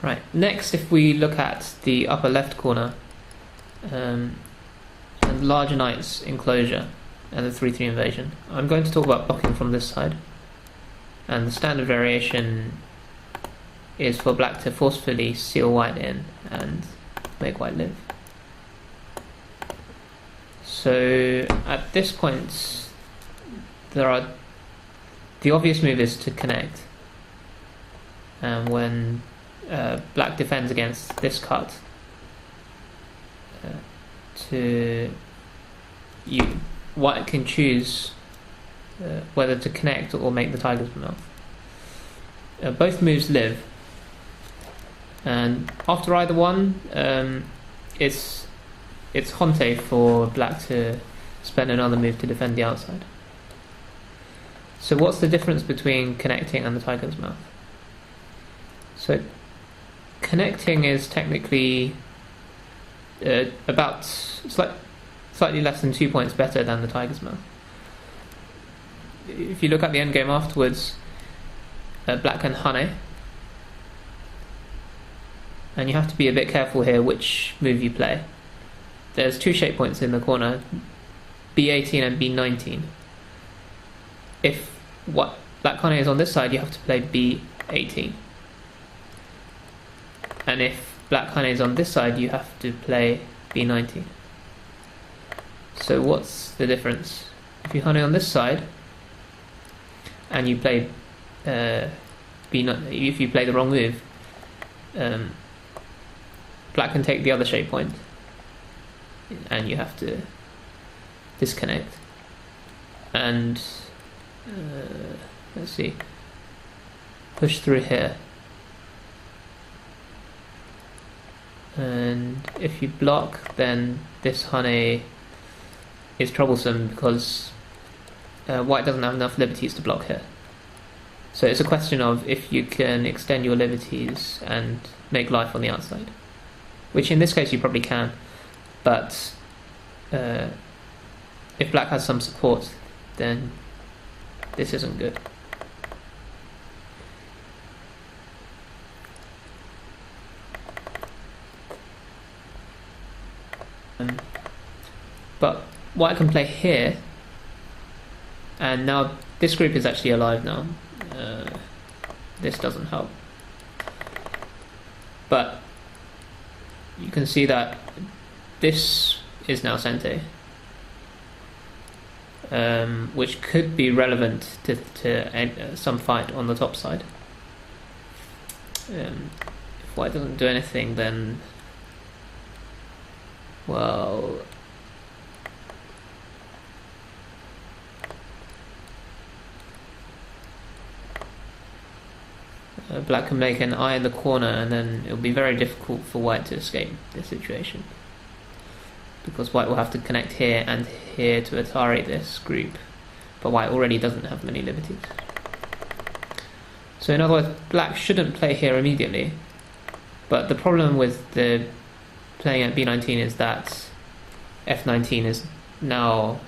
Right, next if we look at the upper left corner, and larger knight's enclosure and the 3-3 invasion, I'm going to talk about blocking from this side. And the standard variation is for black to forcefully seal white in and make white live. So at this point, the obvious move is to connect. And when black defends against this cut, white can choose whether to connect or make the tiger's mouth. Both moves live, and after either one, it's Honte for black to spend another move to defend the outside. So what's the difference between connecting and the tiger's mouth? So connecting is technically about slightly less than 2 points better than the tiger's mouth. If you look at the endgame afterwards, black can hane, and you have to be a bit careful here which move you play. There's two shape points in the corner, b18 and b19. If black hane is on this side, you have to play b18. And if black hane is on this side, you have to play b19. So what's the difference? If you hane on this side, and you play if you play the wrong move, black can take the other shape point, and you have to disconnect. And let's see, push through here. And if you block, then this hane is troublesome because white doesn't have enough liberties to block here. So it's a question of if you can extend your liberties and make life on the outside, which in this case you probably can, but if black has some support, then this isn't good. But white can play here, and now this group is actually alive now. This doesn't help, but you can see that this is now Sente, which could be relevant to some fight on the top side. If white doesn't do anything, then, well, black can make an eye in the corner, and then it'll be very difficult for white to escape this situation, because white will have to connect here and here to Atari this group, but white already doesn't have many liberties. So in other words, black shouldn't play here immediately, but the problem with the playing at b19 is that f19 is now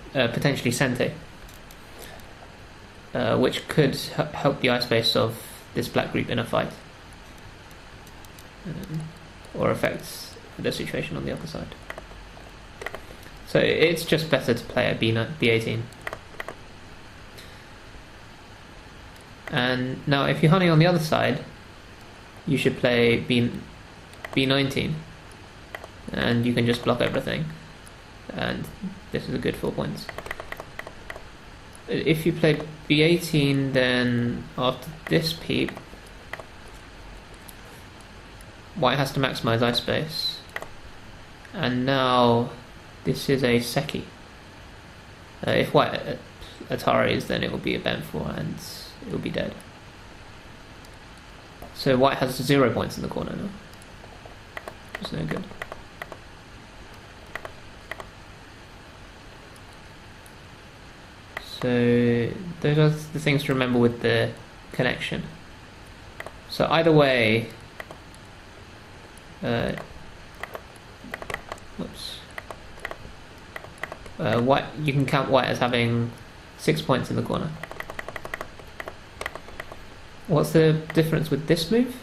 potentially Sente, which could help the eye space of this black group in a fight, or affects the situation on the other side. So it's just better to play at b18. And now if you're hane on the other side, you should play b19, and you can just block everything, and this is a good 4 points. If you play b18, then after this peep, white has to maximize eye space, and now this is a Seki. If white Ataris, then it will be a Ben4 and it will be dead. So white has 0 points in the corner now. It's no good. So those are the things to remember with the connection. So either way, white, you can count white as having 6 points in the corner. What's the difference with this move?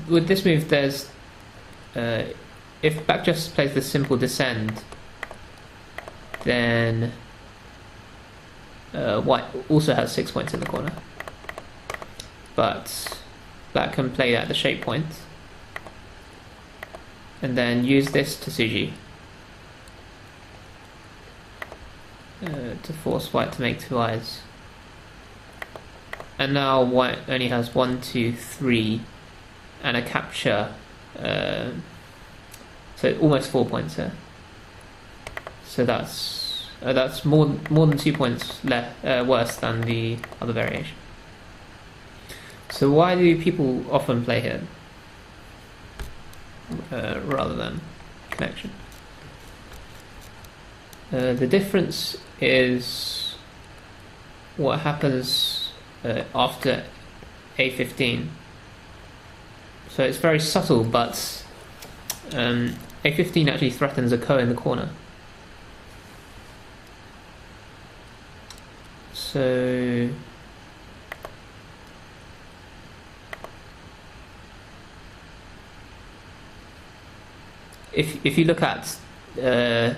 With this move, there's if black just plays the simple descend, then white also has 6 points in the corner. But black can play at the shape point and then use this to Tsuji to force white to make 2 eyes. And now white only has 1, 2, 3 and a capture, so almost 4 points here. So that's more than 2 points worse than the other variation. So why do people often play here rather than connection? The difference is what happens after A15. So it's very subtle, but A15 actually threatens a ko in the corner. So if you look at the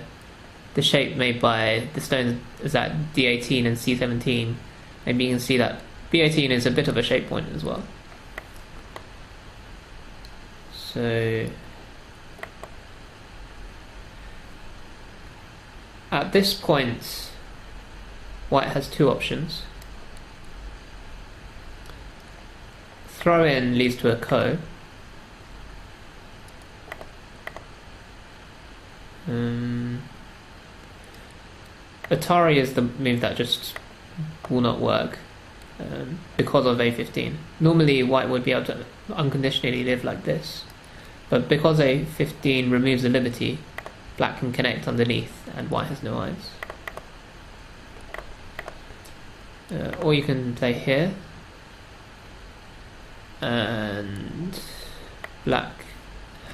shape made by the stones is at D18 and C17, maybe you can see that B18 is a bit of a shape point as well. So at this point, white has 2 options. Throw in leads to a ko. Atari is the move that just will not work because of A15. Normally white would be able to unconditionally live like this, but because A15 removes the liberty, black can connect underneath and white has no eyes. Or you can play here, and black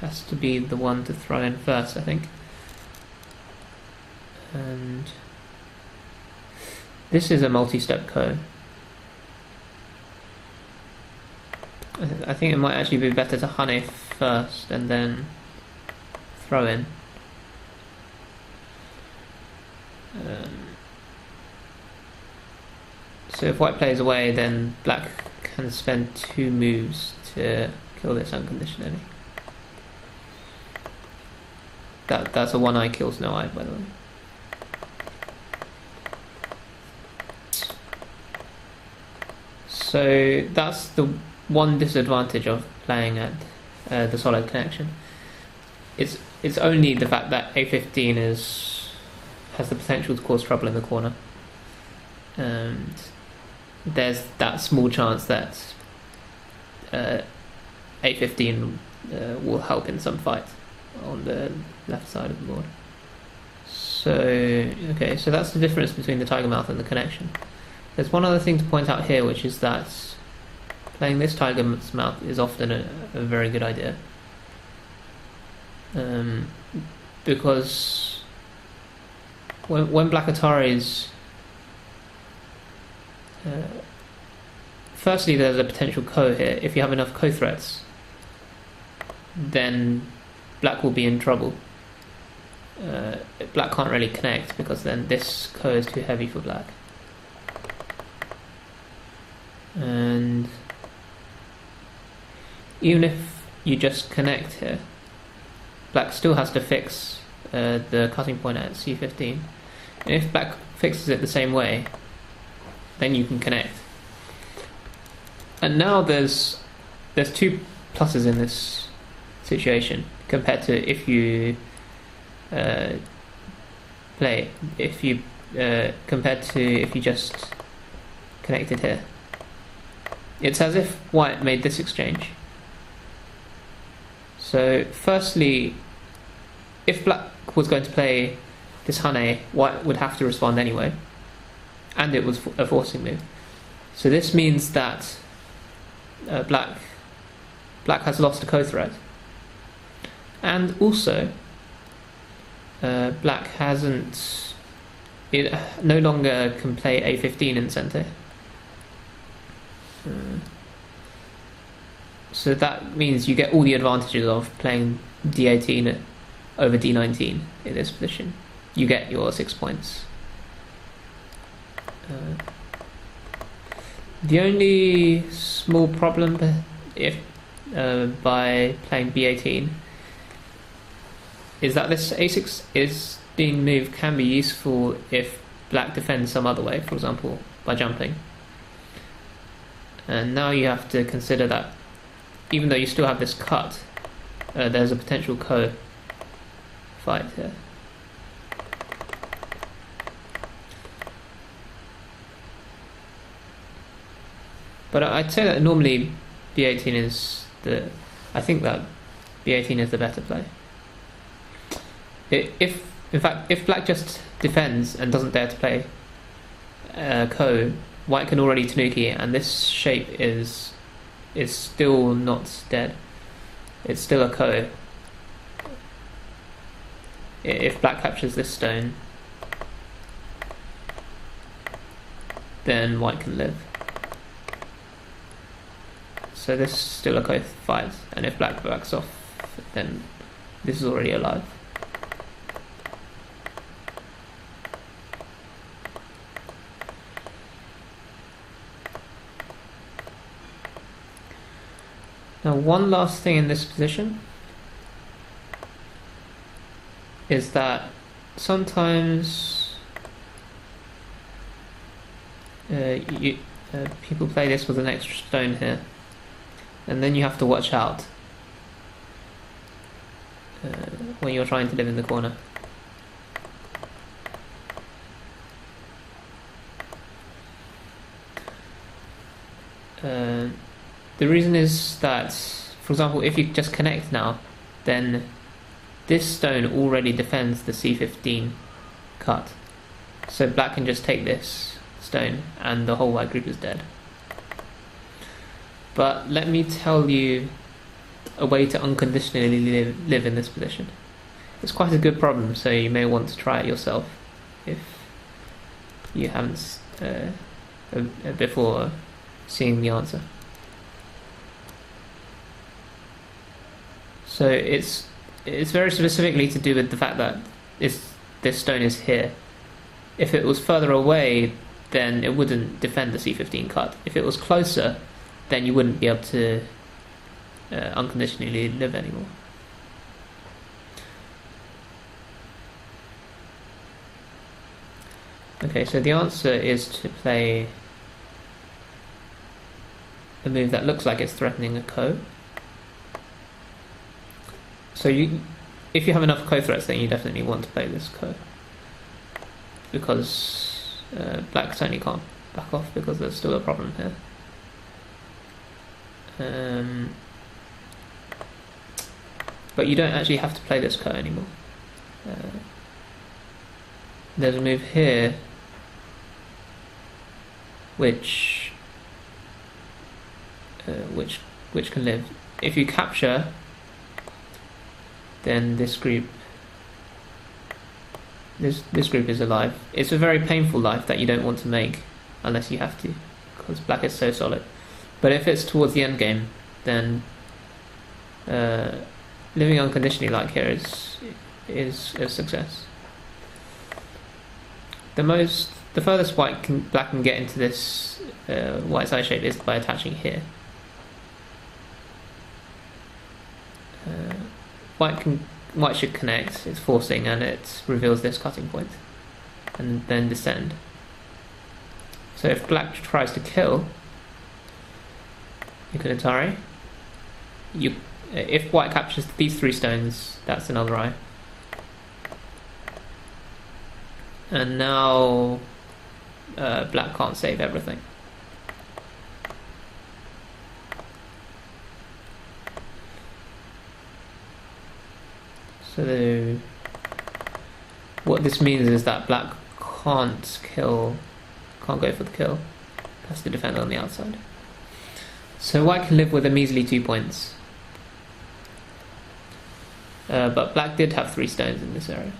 has to be the one to throw in first, I think. And this is a multi-step ko. I think it might actually be better to hane first and then throw in. So if white plays away, then black can spend 2 moves to kill this unconditionally. That's a 1 eye kills no eye, by the way. So that's the one disadvantage of playing at the solid connection. It's only the fact that A15 has the potential to cause trouble in the corner, and there's that small chance that A15 will help in some fight on the left side of the board. So okay, so that's the difference between the Tiger Mouth and the connection. There's one other thing to point out here, which is that playing this Tiger's Mouth is often a very good idea. Because when black Ataris... firstly, there's a potential ko here. If you have enough ko threats, then black will be in trouble. Black can't really connect because then this ko is too heavy for black. And even if you just connect here, black still has to fix the cutting point at C15. And if black fixes it the same way, then you can connect. And now there's 2 pluses in this situation compared to if you compared to if you just connected here. It's as if white made this exchange. So firstly, if black was going to play this hane, white would have to respond anyway, and it was a forcing move. So this means that black has lost a ko threat, and also black hasn't it no longer can play a15 in the center. So that means you get all the advantages of playing d18 over d19 in this position. You get your 6 points. The only small problem if by playing b18 is that this a6 is being moved can be useful if black defends some other way, for example by jumping. And now you have to consider that even though you still have this cut, there's a potential fight here. But I'd say that normally b18 is I think that b18 is the better play. In fact, if black just defends and doesn't dare to play ko, white can already tanuki, and this shape is still not dead. It's still a ko. If black captures this stone, then white can live. So this is still a ko fight, and if black backs off, then this is already alive. Now, one last thing in this position is that sometimes people play this with an extra stone here, and then you have to watch out when you're trying to live in the corner. The reason is that, for example, if you just connect now, then this stone already defends the c15 cut. So black can just take this stone and the whole white group is dead. But let me tell you a way to unconditionally live in this position. It's quite a good problem, so you may want to try it yourself if you haven't before seeing the answer. So it's very specifically to do with the fact that this stone is here. If it was further away, then it wouldn't defend the c15 cut. If it was closer, then you wouldn't be able to unconditionally live anymore. Okay, so the answer is to play a move that looks like it's threatening a ko. So if you have enough ko threats, then you definitely want to play this ko, because black certainly can't back off because there's still a problem here. But you don't actually have to play this ko anymore. There's a move here which can live. If you capture, then this group is alive. It's a very painful life that you don't want to make unless you have to, because black is so solid. But if it's towards the end game, then living unconditionally like here is a success. The furthest black can get into this white side shape is by attaching here. White should connect, it's forcing, and it reveals this cutting point, and then descend. So if black tries to kill, you could Atari. If white captures these three stones, that's another eye. And now black can't save everything. So what this means is that black can't go for the kill, has to defend on the outside. So white can live with a measly 2 points. But black did have 3 stones in this area.